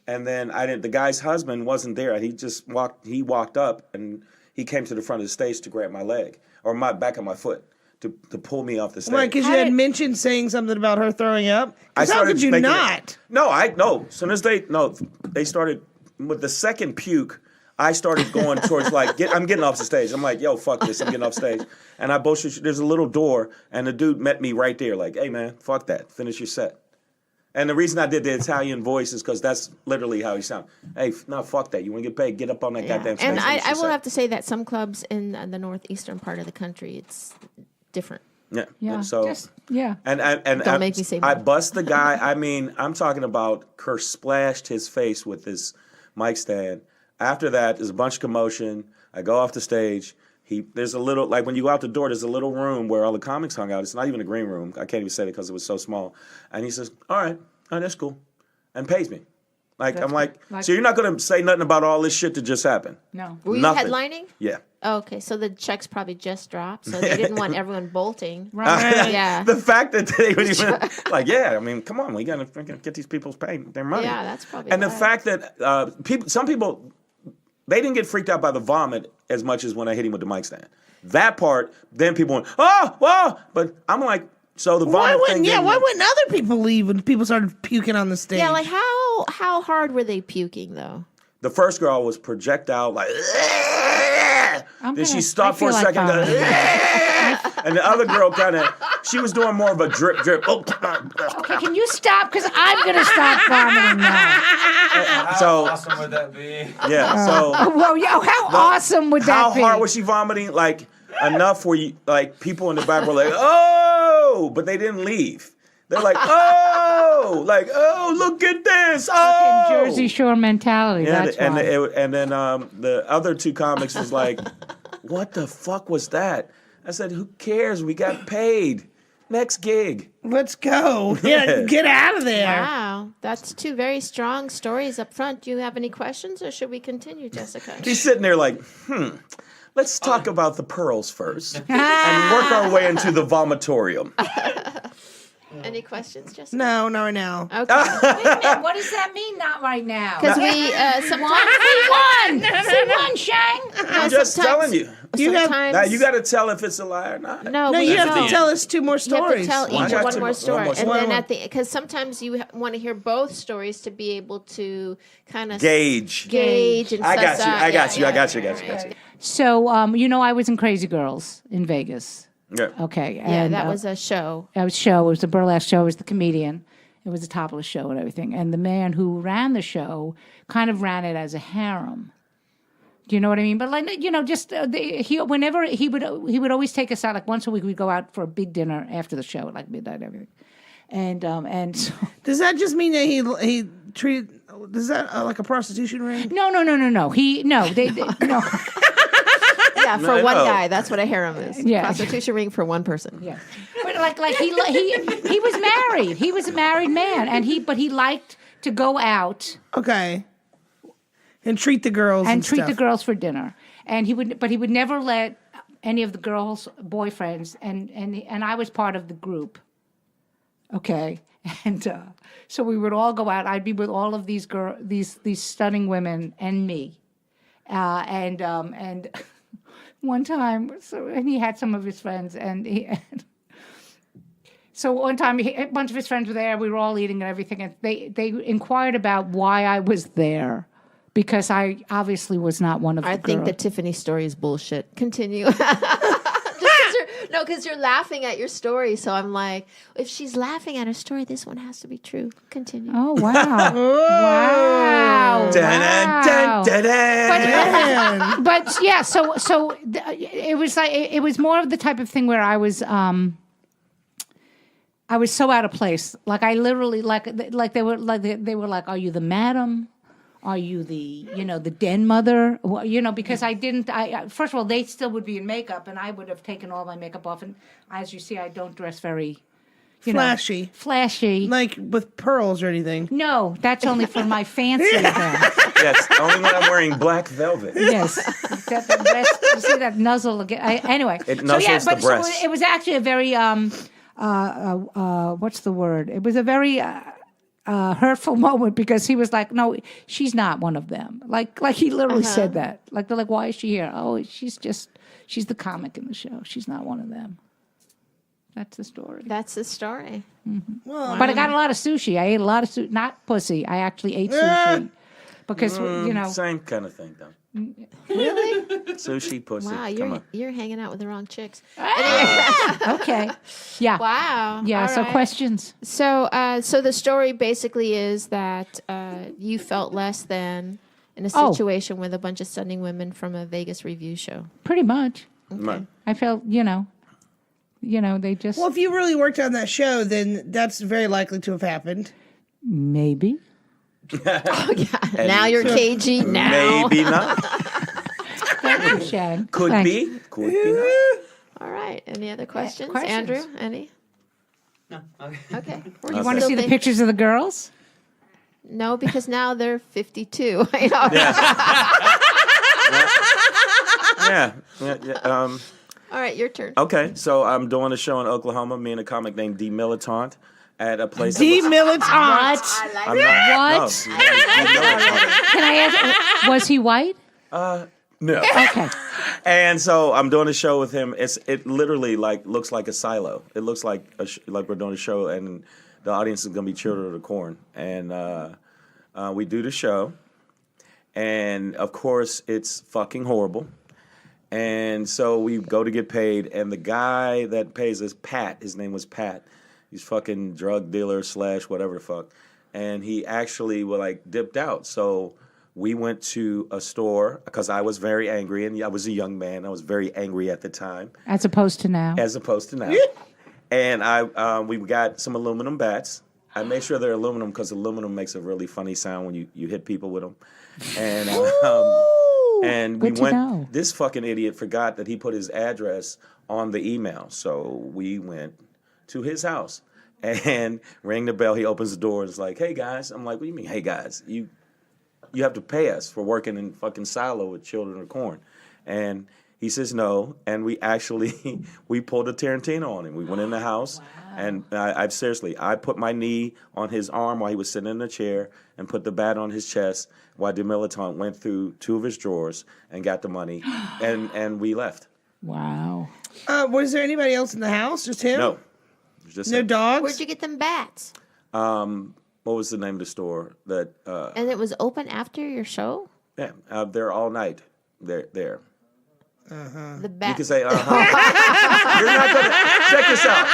And then the guy's husband wasn't there. He just walked up and he came to the front of the stage to grab my leg or my back of my foot to pull me off the stage. Right, because you had mentioned saying something about her throwing up. 'Cause how could you not? No. Soon as they started with the second puke. I started going towards I'm getting off the stage. I'm like, yo, fuck this. I'm getting off stage. And I bullshit. There's a little door, and the dude met me right there. Like, hey man, fuck that. Finish your set. And the reason I did the Italian voice is because that's literally how he sounds. Hey, no, fuck that. You want to get paid? Get up on that goddamn stage. And I will have to say that some clubs in the northeastern part of the country, it's different. Yeah. So And Don't make me say I more. bust the guy. I mean, I'm talking about splashed his face with this mic stand. After that, there's a bunch of commotion. I go off the stage. There's a little, like when you go out the door, there's a little room where all the comics hung out. It's not even a green room. I can't even say it because it was so small. And he says, all right, that's cool. And pays me. I'm like, so you're not going to say nothing about all this shit that just happened? No. Were you Nothing. headlining? Yeah. Oh, okay, so the checks probably just dropped, so they didn't want everyone bolting. Right. Yeah. The fact that they would even, I mean, come on, we got to get these people's pay their money. Yeah, that's probably And the why. fact that some people, they didn't get freaked out by the vomit as much as when I hit him with the mic stand. That part, then people went, oh, but I'm like, so the vomit thing. Why wouldn't other people leave when people started puking on the stage? Yeah, like how hard were they puking though? The first girl was projectile, like, then she stopped for a second, and the other girl she was doing more of a drip. Oh, Okay, can you stop? Because I'm going to stop vomiting now. So, How awesome would that be? yeah, so. Whoa, how awesome would that be? How hard was she vomiting? Like, enough where people in the back were like, oh, but they didn't leave. They're like, oh, look at this, oh. Fucking Jersey Shore mentality. Yeah, That's and why. and then the other two comics was like, what the fuck was that? I said, who cares? We got paid. Next gig. Let's go. Yeah, get out of there. Wow, that's two very strong stories up front. Do you have any questions, or should we continue, Jessica? She's sitting there like, let's talk about the pearls first and work our way into the vomitorium. Any questions, Jessica? No, not right now. Okay. Wait a minute, what does that mean, not right now? Because we sometimes Say one, Shang. I'm just telling you. Sometimes Now you got to tell if it's a lie or not. no, No, we you have don't. to tell us two more You have to stories. tell each got one two more more- story, one and more then story. at the because sometimes you want to hear both stories to be able to kind of Gauge. and I got suss you. out. I got you. Yeah, I got you. yeah, I got you. I got you. So, I was in Crazy Girls in Vegas. Yeah. Okay. Yeah, and, that was a show. It was a burlesque show. I was the comedian. It was a topless show and everything. And the man who ran the show kind of ran it as a harem. Do you know what I mean? But just whenever he would always take us out. Like once a week, we'd go out for a big dinner after the show, like midnight, everything. And so Does that just mean that he treated? Is that like a prostitution ring? no. No. Yeah, for No, one no. guy, that's what a harem is. Yeah. Prostitution ring for one person. Yeah, but like he was married. He was a married man, but he liked to go out Okay. And treat the girls and treat stuff. the girls for dinner. And he would never let any of the girls' boyfriends and I was part of the group. Okay, and so we would all go out. I'd be with all of these these stunning women and me, and one time, and he had some of his friends, so one time a bunch of his friends were there. We were all eating and everything, and they inquired about why I was there. Because I obviously was not one of the I think the girls. Tiffany story is bullshit. Continue. Because you're laughing at your story, so I'm like, if she's laughing at her story, this one has to be true. Continue. Oh wow! Wow! Dun, dun, dun, dun. But yeah, so it was like it was more of the type of thing where I was so out of place. Like I literally like they were like, are you the madam? Are you the den mother? Well, because I didn't. First of all, they still would be in makeup, and I would have taken all my makeup off. And as you see, I don't dress very Flashy. Flashy. Like with pearls or anything. No, that's only for my fancy events. Yes, only when I'm wearing black velvet. Yes, that the breast, you see that nuzzle again. Anyway, It nuzzles the breast. It was actually a very what's the word? It was a very hurtful moment because he was like, "No, she's not one of them." Like he literally said that. Like they're like, "Why is she here?" "Oh, she's the comic in the show. She's not one of them." That's the story. That's the story. Well, But I got a lot of sushi. I ate a lot of sushi. Not pussy. I actually ate sushi because Same kind of thing, though. Really? Sushi, pussy. Wow, Come on. you're hanging out with the wrong chicks. Okay, yeah, Wow. yeah. All So right. questions. So the story basically is that you felt less than in a Oh. situation with a bunch of stunning women from a Vegas review show. Pretty much. Right. I felt, they just well, if you really worked on that show, then that's very likely to have happened. maybe. Now you're cagey. Now. Maybe not. Thank you, Shang. Could Thanks. be. Could be not. All right. Any other questions? questions? Andrew? Any? No. Okay. Okay. You want to see the pictures of the girls? No, because now they're 52. I know. Yeah. All right, your turn. Okay, so I'm doing a show in Oklahoma. Me and a comic named D Militant at a place. Demilitant. I'm not, What? No, Can I ask? Was he white? no. Okay. And so I'm doing a show with him. It literally looks like a silo. It looks like like we're doing a show, and the audience is gonna be Children of the Corn. And we do the show, and of course it's fucking horrible. And so we go to get paid, and the guy that pays us, Pat, his name was Pat. He's fucking drug dealer / whatever the fuck. And he actually dipped out. So we went to a store because I was very angry, and I was a young man. I was very angry at the time, As opposed to now. as opposed to now. And we got some aluminum bats. I made sure they're aluminum because aluminum makes a really funny sound when you hit people with them. And and we Good to went. know. This fucking idiot forgot that he put his address on the email, so we went to his house and rang the bell. He opens the door and is like, "Hey guys," I'm like, "What do you mean, hey guys? You have to pay us for working in fucking silo with Children of Corn." And he says no, and we actually we pulled a Tarantino on him. We went in the house, and I seriously, I put my knee on his arm while he was sitting in the chair, and put the bat on his chest while Demilitant went through 2 of his drawers and got the money, and we left. Wow. Was there anybody else in the house? Just him? No, it was just No him. dogs? Where'd you get them bats? What was the name of the store that? And it was open after your show? Yeah, they're all night. They're there. The You bat. can say, You're not gonna check this out.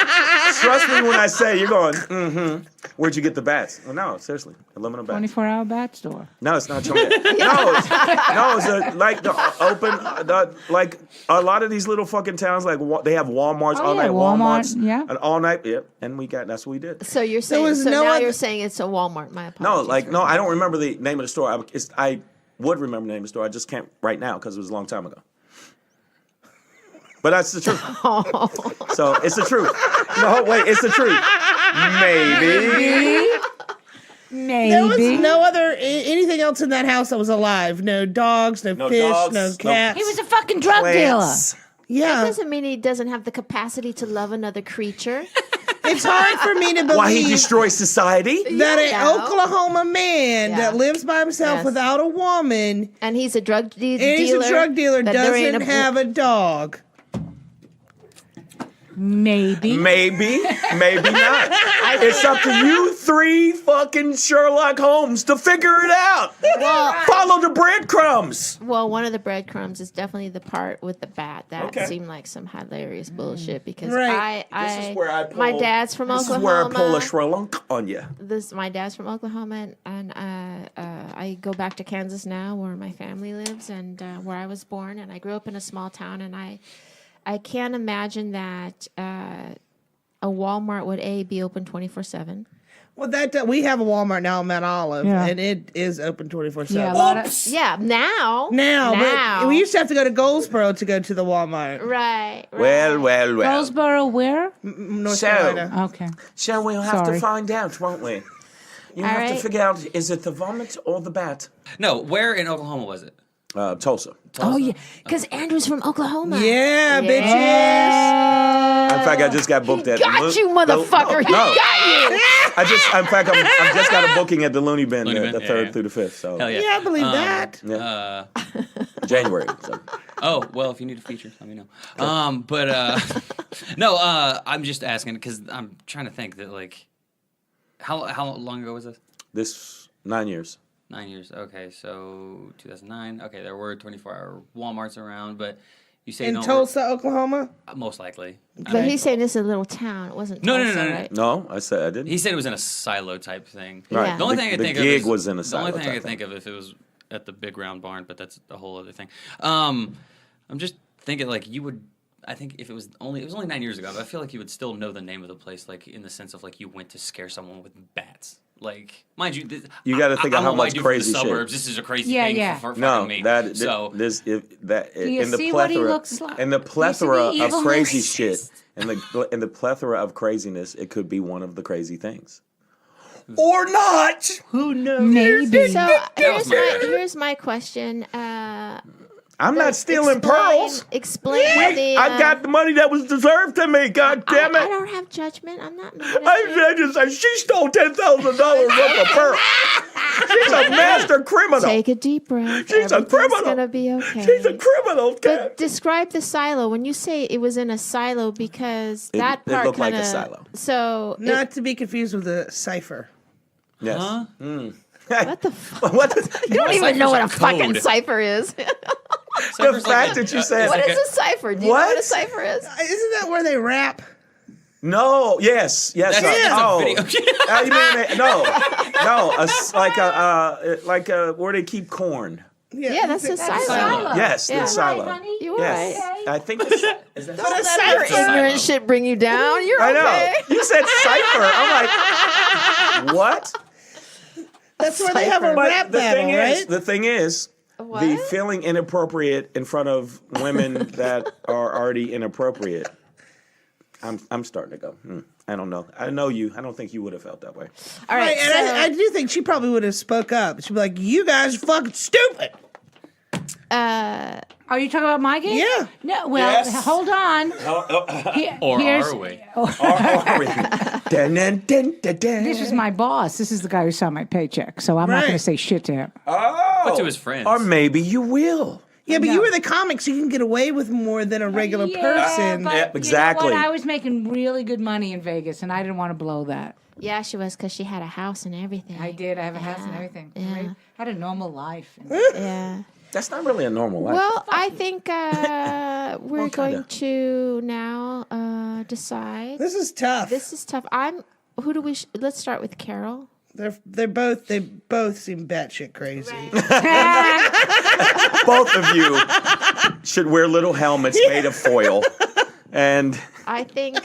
Trust me when I say you're going, Where'd you get the bats? Well, no, seriously, aluminum bats. 24-hour bat store. No, it's not. It's like the open, like a lot of these little fucking towns, they have Walmarts, Oh, all yeah, night Walmart, Walmarts, yeah. and all night, yeah. And that's what we did. So you're saying was so no now other- you're saying it's a Walmart. My No, apologies. I don't remember the name of the store. I would remember the name of the store. I just can't right now because it was a long time ago. But that's the truth. So it's the truth. No, wait, it's the truth. Maybe. There was Maybe. no other anything else in that house that was alive. No dogs, no fish, dogs, no no- cats. He was a fucking drug dealer. Plants. yeah, doesn't mean he doesn't have the capacity to love another creature. it's hard for me to believe Why he destroys society? that an Yeah. Oklahoma man Yeah. that lives by himself Yes. without a woman And he's a drug dealer. and he's a drug dealer that there ain't doesn't have a dog. Maybe. Maybe, maybe not. It's up to you 3 fucking Sherlock Holmes to figure it out. Follow the breadcrumbs. Well, one of the breadcrumbs is definitely the part with the bat. That Okay. seemed like some hilarious bullshit because Right. This is where I pull, my dad's from This Oklahoma. is where I pull a Sherlock on you. My dad's from Oklahoma, and I go back to Kansas now, where my family lives and where I was born. And I grew up in a small town, and I can't imagine that a Walmart would be open 24/7. Well, we have a Walmart now in Mount Olive, Yeah. and it is open 24/7. Yeah, a lot of, Yeah, now. But we used to have to go to Goldsboro to go to the Walmart. Right. Well. Goldsboro, where? North So- Carolina. Okay. So we'll have Sorry. to find out, won't we? You have to right. figure out, is it the vomit or the bat? No, where in Oklahoma was it? Tulsa. Oh yeah, because Andrew's from Oklahoma. Yeah, bitches. fact, I just got booked at. Got you, motherfucker. He got you. I just got a booking at the Looney Bin Looney the Bin? 3rd Yeah. through the 5th. So Hell yeah. Yeah, I believe that. yeah. January. So. Oh, well, if you need a feature, let me know. No, I'm just asking because I'm trying to think that, like, how long ago was this? This 9 years. 9 years. Okay, so 2009. Okay, there were 24-hour Walmarts around, but you say In no. Tulsa, Oklahoma? Most likely. But he's saying this is a little town. It wasn't No, Tulsa, no, right? No, I said I didn't. He said it was in a silo type thing. Right. Yeah. The only thing I could the think gig of was in a the silo only thing I type could thing. think of if it was at the big round barn, but that's a whole other thing. I'm just thinking like you would. I think if it was only 9 years ago, but I feel like you would still know the name of the place, like in the sense of like you went to scare someone with bats. Like, mind you, You gotta think of I'm how what much I do crazy for the shit. suburbs. This is a crazy Yeah, thing yeah. for No, fucking me. that So this if that Do you in the see what he plethora looks like? in the Do you see plethora the of evil crazy narcissist? shit in the plethora of craziness, it could be one of the crazy things, or not. Who knows? Maybe. So was my question. here's my question. I'm not stealing pearls. Explain the. I got the money that was deserved to me. God damn I it! don't have judgment. I'm not mad at you. I just said she stole $10,000 worth of pearls. She's a master criminal. Take a deep breath. She's a Everything's criminal. gonna be okay. She's a criminal. But describe the silo. When you say it was in a silo, because that it part looked like a kinda- silo. So Not to be confused with a cipher. Yes. huh? what the fuck? What the, You don't even know what a Cipher's a fucking code. cipher is. the fact that you said What like is a cipher? Do you know What? what a cipher is? Isn't that where they rap? no, yes, That's a video. You mean like where they keep corn. Yeah, that's a silo. silo. Yes, Yeah. the silo. honey. You were Yes, right. I think. Is that But a Don't let cipher. your ignorant shit bring you down. You're I know. okay. You said cipher. I'm like, what? That's where they have a But rap battle, right? the thing is, the What? feeling inappropriate in front of women that are already inappropriate. I'm starting to go. I don't know. I know you. I don't think you would have felt that way. All right. Right, and so, I do think she probably would have spoke up. She'd be like, "You guys are fucking stupid." Are you talking about my game? Yeah. No. Well, Yes. hold on. Or Here's- are we? This is my boss. This is the guy who saw my paycheck. So I'm not Right. going to say shit to him. But to his friends. Or maybe you will. Yeah, but No. you were the comic, so you can get away with more than a regular person. But Yeah, exactly. You know what? I was making really good money in Vegas, and I didn't want to blow that. yeah, she was because she had a house and everything. I did. I have a house and everything. Yeah. Right? Had a normal life. Yeah. That's not really a normal life. Well, I think we're kinda. going to now decide. This is tough. This is tough. Who do we? Let's start with Carole. They both seem batshit crazy. Both of you should wear little helmets made of foil. And I think.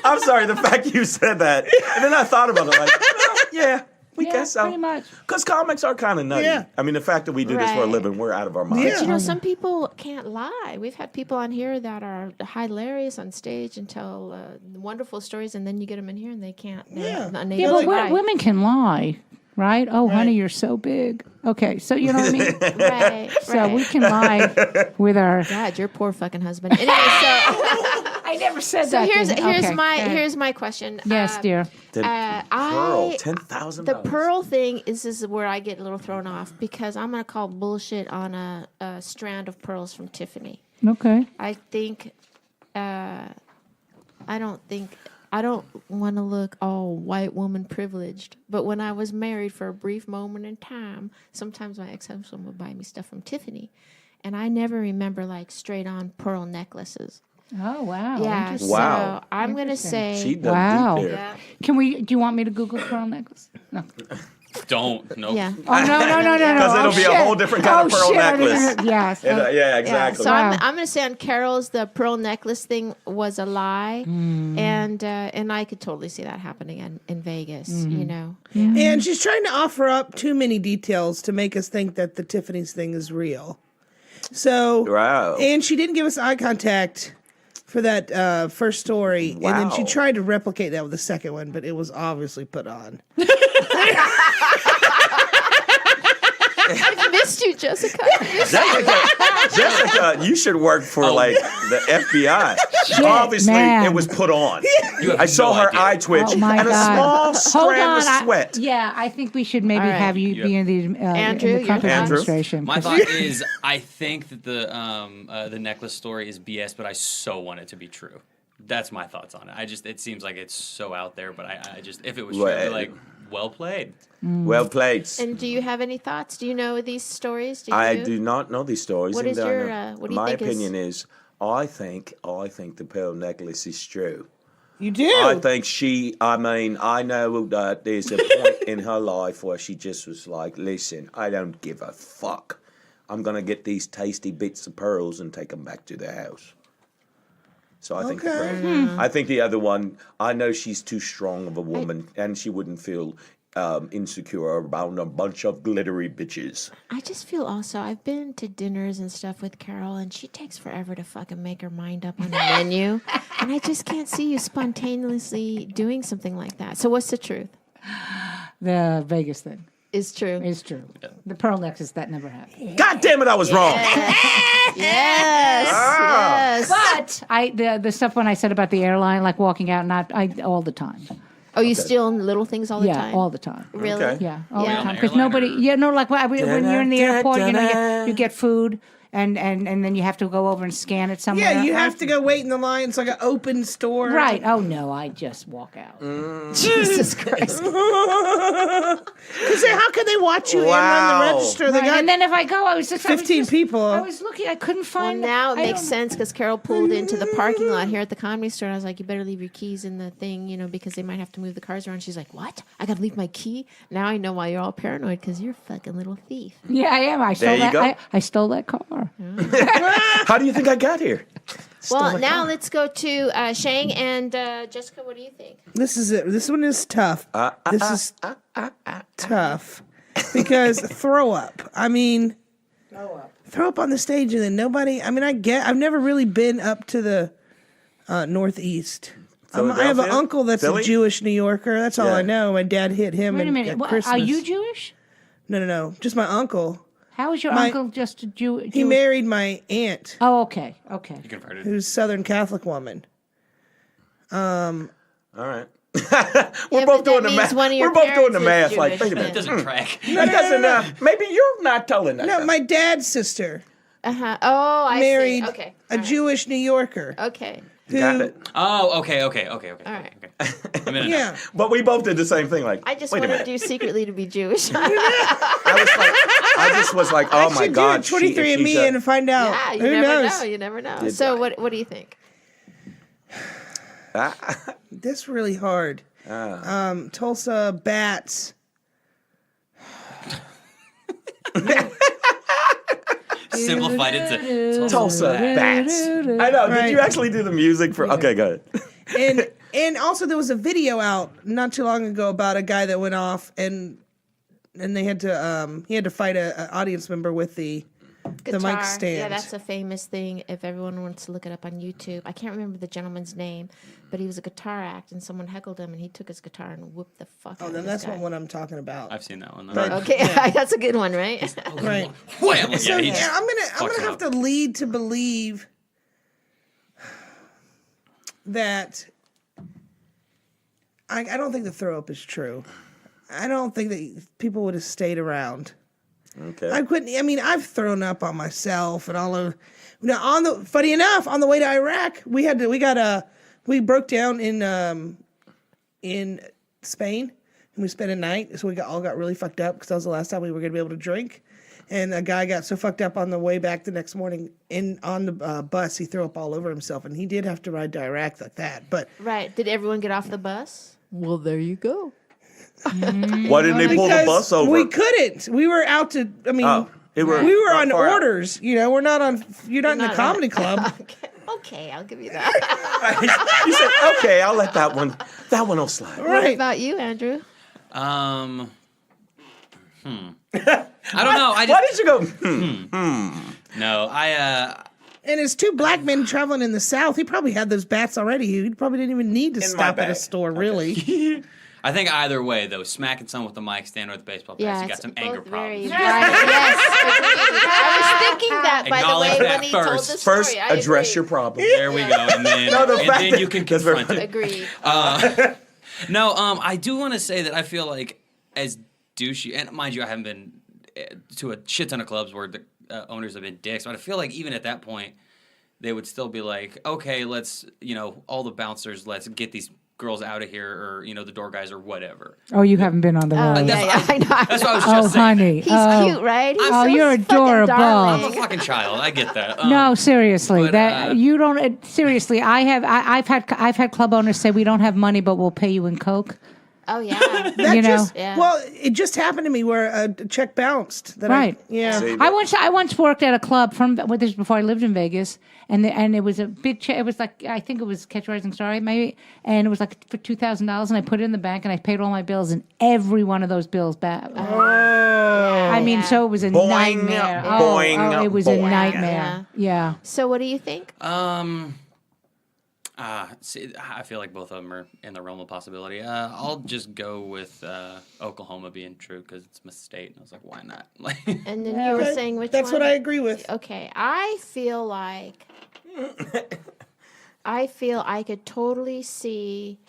I'm sorry, the fact you said that. And then I thought about it like, well, yeah, we Yeah, guess so. pretty much. Because comics are kind of nutty. Yeah. I mean, the fact that we do this for a Right. living, we're out of our minds. Yeah. You know, some people can't lie. We've had people on here that are hilarious on stage and tell wonderful stories, and then you get them in here and they can't. Yeah. Unable Yeah, to but lie. women can lie, right? Oh, honey, you're so big. Okay, so you know what I mean? Right. So we can lie with our. God, your poor fucking husband. Anyway, so I never said so that. here's didn't I? here's Okay, my go ahead. here's my question. Yes, dear. Then Pearl, $10,000. The pearl thing is where I get a little thrown off because I'm gonna call bullshit on a strand of pearls from Tiffany. Okay. I think I don't want to look all white woman privileged, but when I was married for a brief moment in time, sometimes my ex-husband would buy me stuff from Tiffany, and I never remember like straight on pearl necklaces. Oh wow. Yeah, Interesting. Wow. so I'm gonna Interesting. say She dug Wow. deep there. yeah. Can we? Do you want me to Google pearl necklace? No. Don't. Nope. Yeah. Oh no. Because it'll be a whole different kind of pearl shit, I didn't necklace. even- Yes. And, yeah, Yeah, exactly. so Wow. I'm going to say on Carol's, the pearl necklace thing was a lie, and I could totally see that happening in Vegas. You know, And she's trying to offer up too many details to make us think that the Tiffany's thing is real. So, Wow. and she didn't give us eye contact for that first story, and then she Wow. tried to replicate that with the second one, but it was obviously put on. I've missed you, Jessica. Jessica, you should work for like the FBI. Obviously, man. it was put on. You have I saw no her idea. eye twitch Oh my and a God. small Hold strand of on. sweat. I think we should maybe All right. have you be in the, Andrew, in the your Trump thoughts? administration. My thought is, I think that the necklace story is BS, but I so want it to be true. That's my thoughts on it. It seems like it's so out there, but I just, if it was true, I'd be like, well played. Well played. And do you have any thoughts? Do you know these stories? I do not know these stories. What and is I your, know- what do you my think is- opinion is, I think the pearl necklace is true. You do. I think I know that there's a point in her life where she just was like, listen, I don't give a fuck. I'm going to get these tasty bits of pearls and take them back to the house. So I think I think the other one, I know she's too strong of a woman and she wouldn't feel insecure around a bunch of glittery bitches. I just feel also, I've been to dinners and stuff with Carole, and she takes forever to fucking make her mind up on the menu. And I just can't see you spontaneously doing something like that. So what's the truth? The Vegas thing Is true. is true. The pearl necklace, that never happened. God damn it, I was wrong. Yes. But the stuff when I said about the airline, like walking out, all the time. Oh, you steal little things all the time? all the time. Really? Okay. Yeah, all Yeah. the time. On the Because airline nobody, or- like when you're in the airport, you get food, and then you have to go over and scan it somewhere. Yeah, you have to go wait in the line. It's like an open store. Right. Oh no, I just walk out. Jesus Christ. Because how can they watch you and run Wow. the register? They Right, got and then if I go, I was just 15 people. I was looking, I couldn't Well, find. now it I makes don't- sense because Carole pulled into the parking lot here at the Comedy Store. And I was like, you better leave your keys in the thing, because they might have to move the cars around. She's like, what? I got to leave my key? Now I know why you're all paranoid because you're a fucking little thief. Yeah, I am. I stole There you that. go. I stole that car. How do you think I got here? Well, now let's go to Shang and Jessica. What do you think? This is it. This one is tough. This is tough because throw up. I mean, throw up on the stage and then nobody. I mean, I've never really been up to the Northeast. I have an Philadelphia? uncle that's Philly? a Jewish New Yorker. That's all Yeah. I know. My dad hit him Wait a at minute. Christmas. Are you Jewish? No. Just my uncle. How is your My- uncle just a Jew? He married my aunt, Oh, okay. You converted. who's Southern Catholic woman. All right. We're Yeah, both but doing that the means math. one of your We're both doing the parents math. is Like, Jewish, wait a but- It minute. doesn't track. That doesn't. Maybe you're not telling us. No, my dad's sister Uh-huh. Oh, I married see. Okay. a Jewish New Yorker. Okay. Got who- it. Oh, okay. All right. right. I'm in it now. Yeah. But we both did the same thing. Like, I just wait a wanted minute. you secretly to be Jewish. I just was like, oh my should god. do a 23andMe and find out. Yeah, you Who never knows? know. You never know. Did So I? what do you think? That's really hard. Tulsa bats. Simplified it to Tulsa bats. I know. Did you Right. actually do the music for? Okay, good. And also there was a video out not too long ago about a guy that went off and they had to he had to fight a audience member with the mic stand. Yeah, that's a famous thing. If everyone wants to look it up on YouTube, I can't remember the gentleman's name, but he was a guitar act, and someone heckled him, and he took his guitar and whooped the fuck out Oh, of then this that's guy. not what I'm talking about. I've seen that one. Okay, that's a good one, right? Right. Wham! So he yeah, just I'm fucks gonna him have up. to lead to believe that I don't think the throw up is true. I don't think that people would have stayed around. Okay. I couldn't. I mean, I've thrown up on myself and all of. Now, funny enough, on the way to Iraq, we broke down in Spain, and we spent a night. So we all got really fucked up because that was the last time we were going to be able to drink. And a guy got so fucked up on the way back the next morning on the bus, he threw up all over himself, and he did have to ride to Iraq like that. But Right. Did everyone get off the bus? Well, there you go. Why didn't they pull the because bus over? we couldn't. We were out to. I mean, we were on far out. orders. We're not on. You're not in the not comedy club. Okay, I'll give you that. You said, okay, I'll let that one will slide. What Right. about you, Andrew? I don't know. I Why just did you go? no. And it's two black men traveling in the South. He probably had those bats already. He probably didn't even need to my stop at a bag. store, really. I think either way, though, smacking someone with the mic, standing with the baseball bat, you got some anger problems. Yes, agreed. I was thinking that, by the Acknowledge way, that when he told the first. story. First, I address agree. your problem. There we go, and then, No, the and fact then that- you can that's very confront it. Agreed. No, I do want to say that I feel like as douchey, and mind you, I haven't been to a shit ton of clubs where the owners have been dicks, but I feel like even at that point, they would still be like, okay, let's, all the bouncers, let's get these girls out of here, or, the door guys or whatever. Oh, you haven't been on the road. I know. That's what I was Oh, just saying. honey. He's oh. cute, right? He's Oh, so you're fucking adorable. darling. I'm a fucking child. I get that. No, seriously, but, that you don't. Seriously, I've had club owners say we don't have money, but we'll pay you in Coke. Oh, yeah. That You know. just, Yeah. Well, it just happened to me where a check bounced. Right. See, I once worked at a club this was before I lived in Vegas, and it was a big check. It was like, I think it was Catch a Rising Star maybe, and it was like for $2,000, and I put it in the bank and I paid all my bills, and every one of those bills back. I mean, so it was a Boing, nightmare. boing, It was boing. a nightmare. Yeah. So what do you think? See, I feel like both of them are in the realm of possibility. I'll just go with Oklahoma being true because it's my state. And I was like, why not? And then you were saying which That's one? what I agree with. Okay, I feel like I could totally see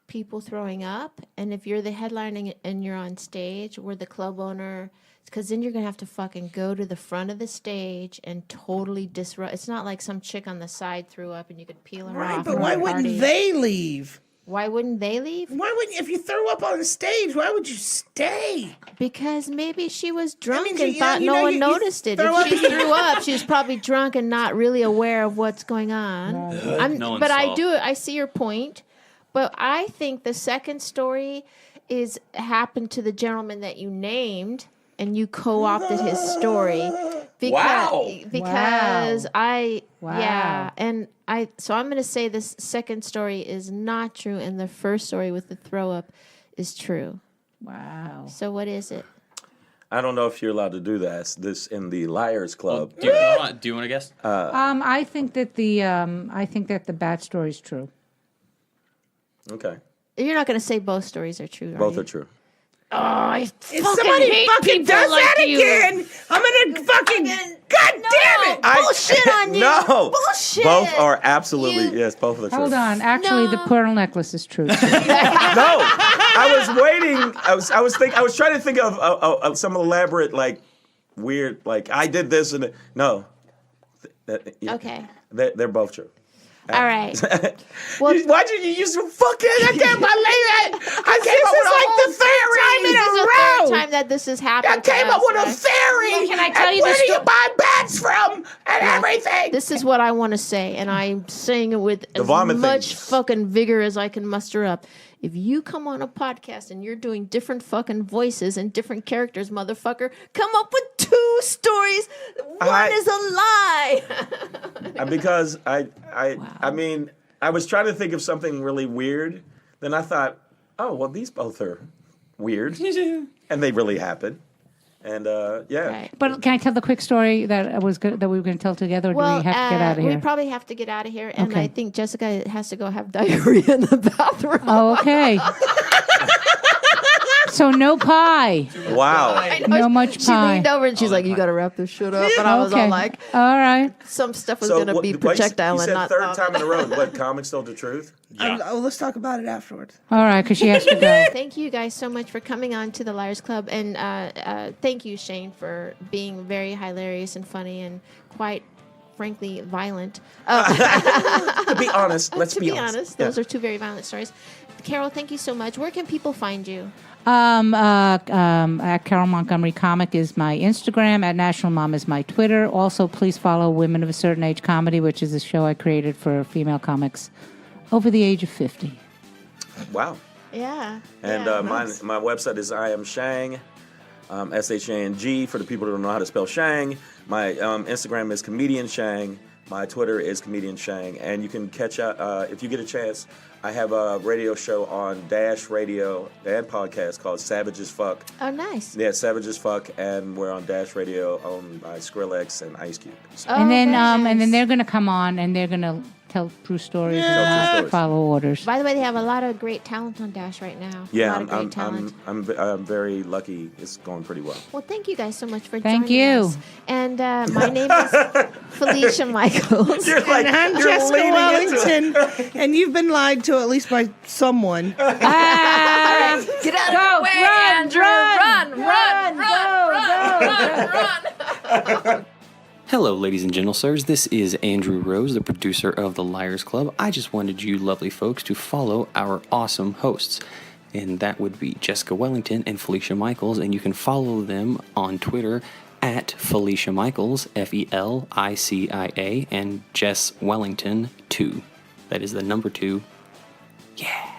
people throwing up, and if you're the headlining and you're on stage, where the club owner, because then you're gonna have to fucking go to the front of the stage and totally disrupt. It's not like some chick on the side threw up and you could peel her Right, off. but and why party. wouldn't they leave? Why wouldn't they leave? Why wouldn't, if you throw up on the stage, why would you stay? Because maybe she was drunk you- and you thought know, no one you noticed it. throw If she up- threw up, she was probably drunk and not really aware of what's going on. No one But saw. I see your point. But I think the second story is happened to the gentleman that you named, and you co-opted his story. Because Wow. so I'm going to say this second story is not true, and the first story with the throw up is true. Wow. So what is it? I don't know if you're allowed to do that. This in the Liars Club. Do you want to guess? I think that the bat story is true. Okay. You're not going to say both stories are true, Both are true. If somebody fucking does that again, I'm gonna fucking. God damn it! Bullshit on you. No. Bullshit. Both are absolutely, You- yes, both are true. Hold on. Actually, the pearl necklace is true. No, I was waiting. I was trying to think of some elaborate, like, weird, like, I did this and no. Okay. They're both true. All right. Well, Why did you use some fucking? I can't believe it. I came up This is with like the third time this in is a the row. third time that this has happened. I came to up us, with a right? theory. Can I tell and you the where do you sto- buy bats from and everything? This is what I want to say, and I'm saying it with as vomit much thing. fucking vigor as I can muster up. If you come on a podcast and you're doing different fucking voices and different characters, motherfucker, come up with two stories. One is a lie. Because I mean, I was trying to think of something really weird. Then I thought, oh well, these both are weird, and they really happen. And yeah. Right. But can I tell the quick story that we were going to tell together, or do we have to get out of here? We probably have to get out of here, and Okay. I think Jessica has to go have diarrhea in the bathroom. Oh, okay. So no pie. Wow. No much She pie. leaned over and she's like, "You got to wrap this shit up." And I was all like, all right. "Some stuff was So gonna what- be wait, projectile you and said not." third time in a row. What? Comics told the truth. Oh, let's talk about it afterwards. All right, because she has to go. Thank you guys so much for coming on to the Liars Club, and thank you, Shane, for being very hilarious and funny and quite frankly violent. To be honest, let's To be be honest. honest, those are two very violent stories. Carole, thank you so much. Where can people find you? At Carole Montgomery Comic is my Instagram. At National Mom is my Twitter. Also, please follow Women of a Certain Age Comedy, which is a show I created for female comics over the age of 50. Wow. Yeah. And yeah, my website is I am Shang, Shang for the people who don't know how to spell Shang. My Instagram is Comedian Shang. My Twitter is Comedian Shang. And you can catch up, if you get a chance, I have a radio show on Dash Radio and podcast called Savage as Fuck. Oh, nice. Yeah, Savage as Fuck, and we're on Dash Radio owned by Skrillex and Ice Cube. So, Oh, and then very and then nice. they're going to come on and they're going to tell true stories Yeah. and Tell true not stories. follow orders. By the way, they have a lot of great talent on Dash right now. a Yeah, lot of great talent. I'm very lucky. It's going pretty well. Well, thank you guys so much for Thank joining you. us. And my name is Felicia Michaels. You're like, And I'm you're Jessica leaning into it. Wellington, and you've been lied to at least by someone. Get out of the way, Andrew! Run! Hello, ladies and gentle sirs. This is Andrew Rose, the producer of the Liars Club. I just wanted you lovely folks to follow our awesome hosts, and that would be Jessica Wellington and Felicia Michaels, and you can follow them on Twitter at Felicia Michaels, Felicia, and Jess Wellington 2. That is the number 2. Yeah.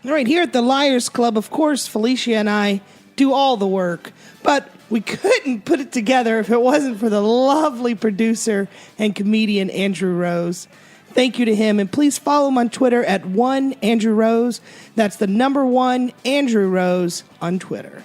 All right, here at the Liars Club, of course, Felicia and I do all the work, but we couldn't put it together if it wasn't for the lovely producer and comedian Andrew Rose. Thank you to him, and please follow him on Twitter at 1 Andrew Rose. That's the number 1 Andrew Rose on Twitter.